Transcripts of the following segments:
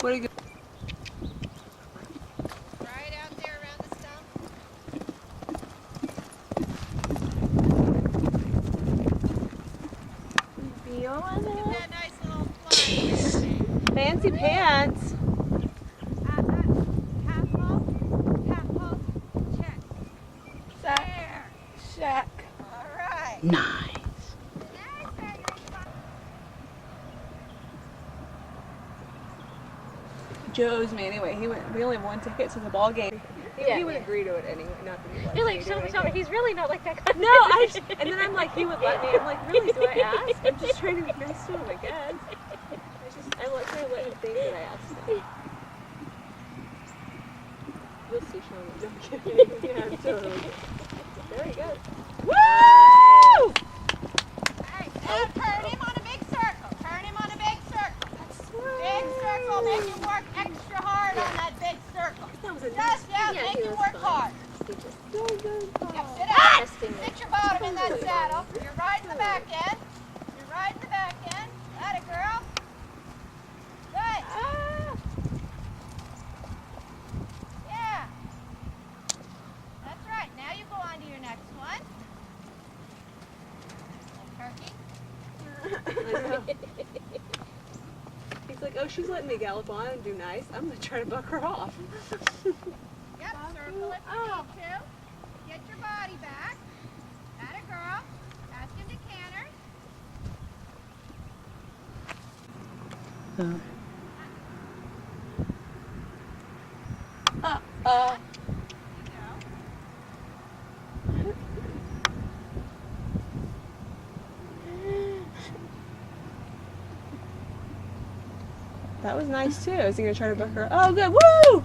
What are you Right out there around the stump. feeling Get it? that nice little fly. Fancy pants. Half pulse, check. Sack. Shack. All right. Nice. Joe's me anyway. We only have one ticket to the ball game. He would agree to it anyway. Not that he You're like, show me. He's really not like that kind No, and then I'm like, he would let me. I'm like, really? Do I ask? I'm just trying to be nice to him, I guess. I'm like trying to let him think that I asked him. You'll see, Sean. No, I'm kidding. Yeah, totally. There he goes. Woo! Hey, now turn him on a big circle. Turn him on a big circle. Big circle. Make him work extra hard on that big circle. That was a Just, Yeah, make he him was work fine. hard. Very good. Yep, sit down. Testing Sit your bottom in that saddle. You're riding the back end. You're riding the back end. That a girl. Good. Yeah. That's right. Now you go on to your next one. Turkey. He's like, oh, she's letting me gallop on and do nice. I'm going to try to buck her off. Yep, circle if you need to. Get your body back. That a girl. Ask him to canter. Uh, You go. that was nice too. Is he going to try to buck her? Oh, good. Woo!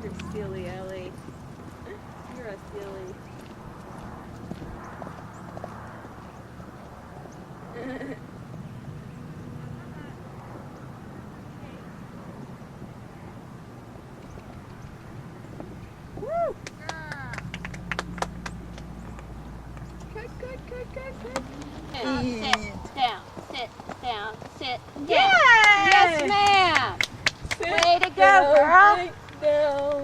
You're silly, Ellie. You're a silly. Woo! Girl. Good, good, good, good, good. Sit down. Sit down. Sit down. Yes! Yes, ma'am. Sit Way to go, down, girl. sit down.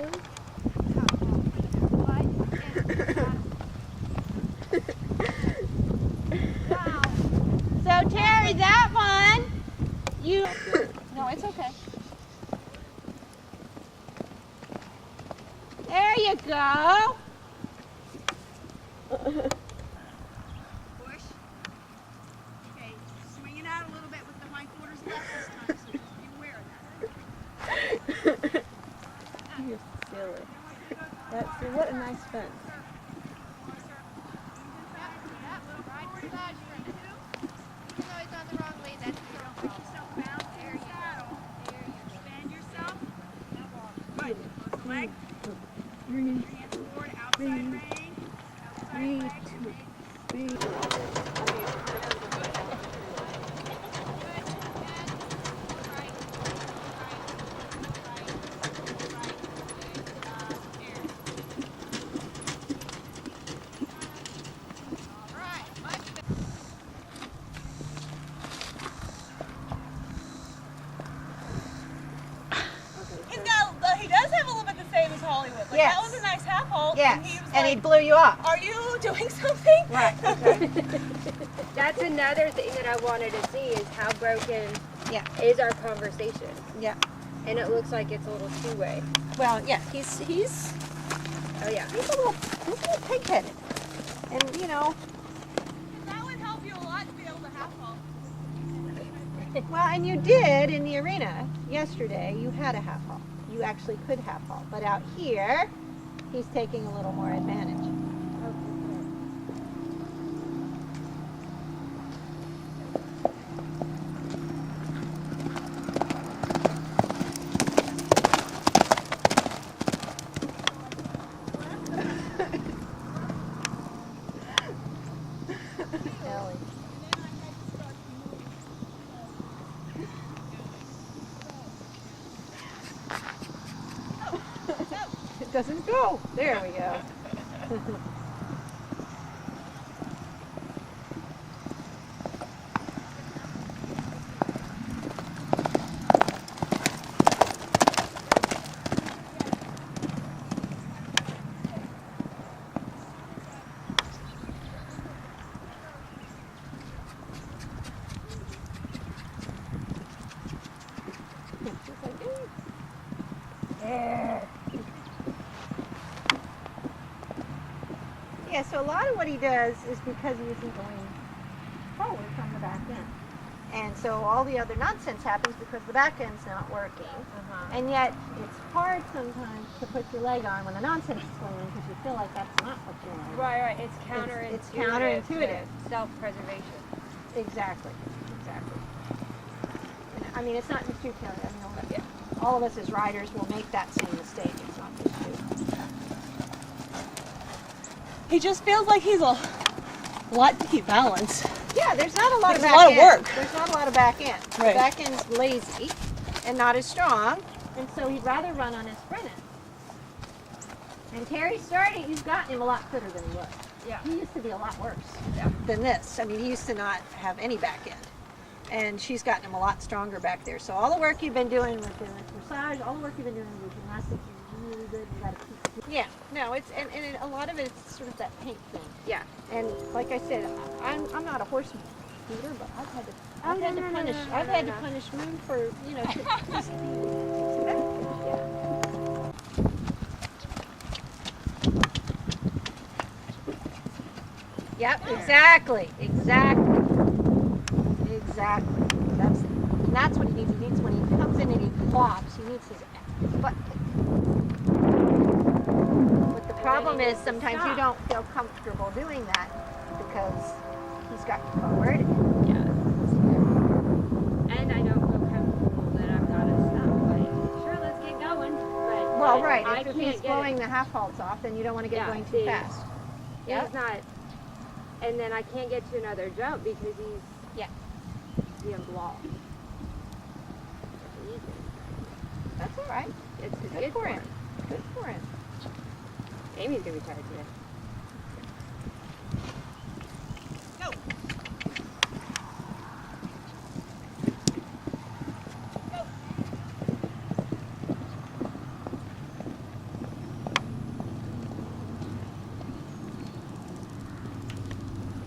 So Terry, that one, you. No, it's okay. There you go. Push. Okay, swing it out a little bit with the hindquarters left this time so you're aware of that. You're silly. That's what a nice fence. Right beside you. Even though he's on the wrong lead, that's the girl. Push yourself out. There you go. There you go. Expand yourself. Now walk. Good. Close the leg. Your hands forward. Outside rein. Outside leg. He does have a little bit the same as Hollywood. Like, Yes. that was a nice half halt. Yes, And he was and he like, blew you off. are you doing something? Right. Okay. That's another thing that I wanted to see is how broken Yeah. is our conversation. Yeah. And it looks like it's a little two-way. Well, yeah, he's Oh yeah. a little pig-headed, and you know. That would help you a lot to be able to half halt. Well, and you did in the arena yesterday. You had a half haul. You actually could half haul, but out here, he's taking a little more advantage. Ellie. It doesn't go. There we go. Yeah, so a lot of what he does is because he isn't going forward from the back end. And so all the other nonsense happens because the back end's not working. And yet it's hard sometimes to put your leg on when the nonsense is going on because you feel like that's not what you want. Right. It's counterintuitive. It's counterintuitive. to self-preservation. Exactly. And, I mean, it's not just you, Kelly. I mean, all of us as riders will make that same mistake. It's not just you. He just feels like he's a lot to keep balance. Yeah, there's not a lot of There's back a lot of end. work. There's not a lot of back end. Right. The back end's lazy and not as strong, and so he'd rather run on his front end. And Terry started, you've gotten him a lot fitter than he was. Yeah. He used to be a lot worse than this. I mean, he used to not have any back end. And she's gotten him a lot stronger back there. So all the work you've been doing with the massage, all the work you've been doing with gymnastics is really good. You gotta keep. Yeah, no, it's and a lot of it's sort of that paint thing. Yeah. And like I said, I'm not a horse feeder, but I've had to punish Moon for just Yep, exactly. That's what he needs. He needs when he comes in and he flops, he needs his butt kicked. But the problem is sometimes you don't feel comfortable doing that because he's got you forward. Yeah. And I don't feel comfortable that I'm not a stop. Like, sure, let's get going. But Well, right. I If can't he's get blowing the half halts off, then you don't want to get Yeah, going too see. fast. Yep. He's not. And then I can't get to another jump because he's being blocked. That's all right. It's Good for him. Good for him. Amy's gonna be tired today.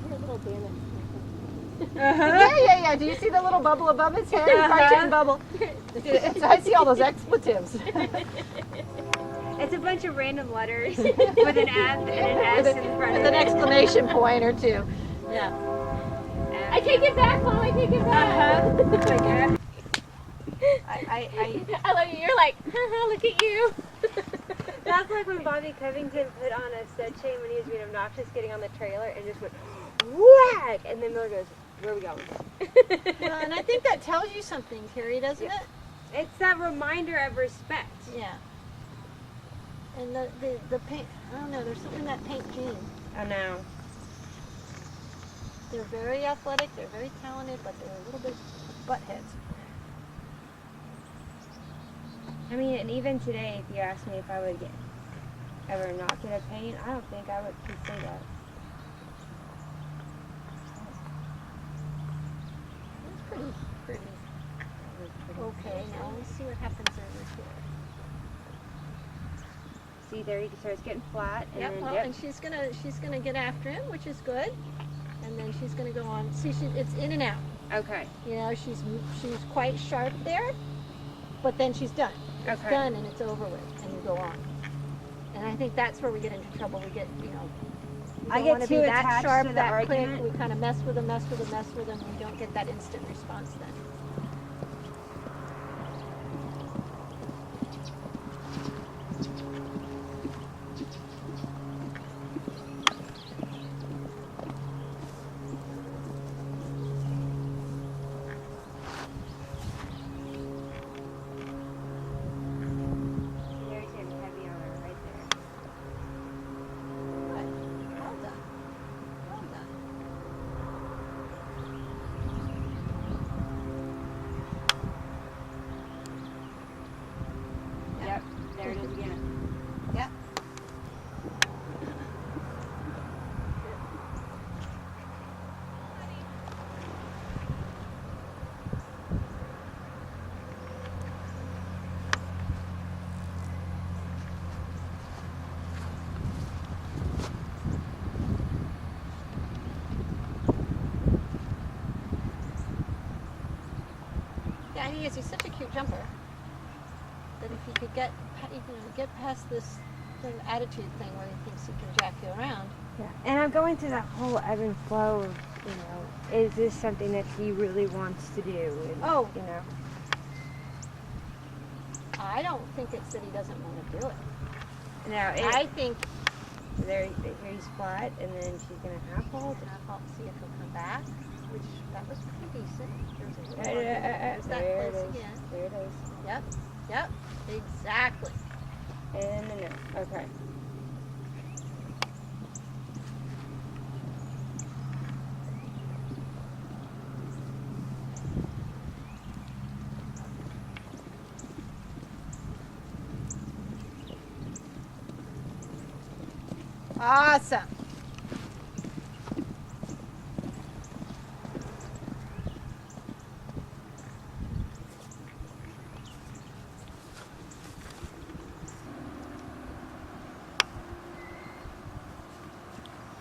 You're a little damaged. Yeah. Do you see the little bubble above his head? Cartoon bubble. I see all those expletives. It's a bunch of random letters with an F and an S in front With of an it. exclamation point or two. Yeah. I take it back, Mom. I take it back. I love you. You're like, look at you. That's like when Bobby Covington put on a stud chain when he was being obnoxious getting on the trailer and just went whack, and then Miller goes, "Where are we going?" Well, and I think that tells you something, Carrie, doesn't it? It's that reminder of respect. Yeah. And the paint, I don't know, there's something in that paint gene. I know. They're very athletic, they're very talented, but they're a little bit buttheads. I mean, and even today, if you asked me if I would ever not get a paint, I don't think I would consider that. It's pretty okay. Now let's see what happens over here. See, there he starts getting flat, and Yep, then well, and she's gonna get after him, which is good. And then she's gonna go on. See, it's in and out. Okay. You know, she's quite sharp there, but then she's done. It's Okay. done and it's over with, and you go on. And I think that's where we get into trouble. We get, we I don't get want to be too that attached sharp, to the that quick. argument. We kind of mess with them, and we don't get that instant response then. There he's getting heavy on her right there. Good. Well done. Well done. Yep. There it is again. Yep. Yeah, he is. He's such a cute jumper. That if he could get past this sort of attitude thing where he thinks he can jack you around, Yeah. And I'm going through that whole ebb and flow of, is this something that he really wants to do? And, Oh. You know. I don't think it's that he doesn't want to do it. No, I think there he's flat, and then she's gonna half halt. I'll see if he'll come back, which that was pretty decent. There's a little There's there's that there place it is. again. There it is. Yep, exactly. And the no. Okay. Awesome.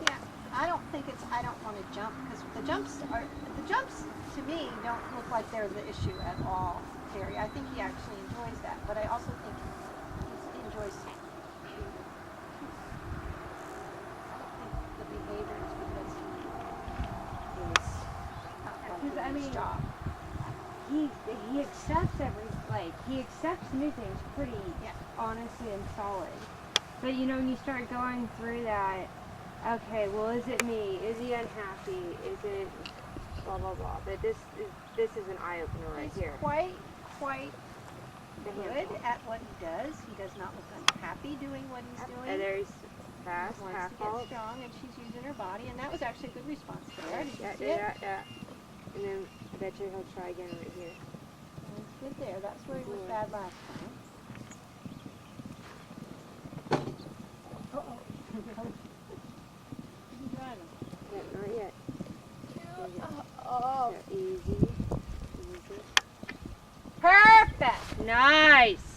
Yeah, I don't want to jump because the jumps to me don't look like they're the issue at all, Terry. I think he actually enjoys that, but I also think he enjoys the behavior is because he's not Because, I doing his mean, job. He accepts he accepts new things pretty honestly and solid. But when you start going through that, okay, well, is it me? Is he unhappy? Is it blah blah blah? But this is an eye opener right He's here. quite The good handful. at what he does. He does not look unhappy doing what he's doing. And there's fast, He wants half to get halt. strong, and she's using her body, and that was actually a good response there. Did you see it? Yeah. And then I bet you he'll try again right here. He's good there. That's where he was bad last time. Uh-oh. He's driving. Yeah, not yet. Oh. Yeah, easy. Perfect. Nice.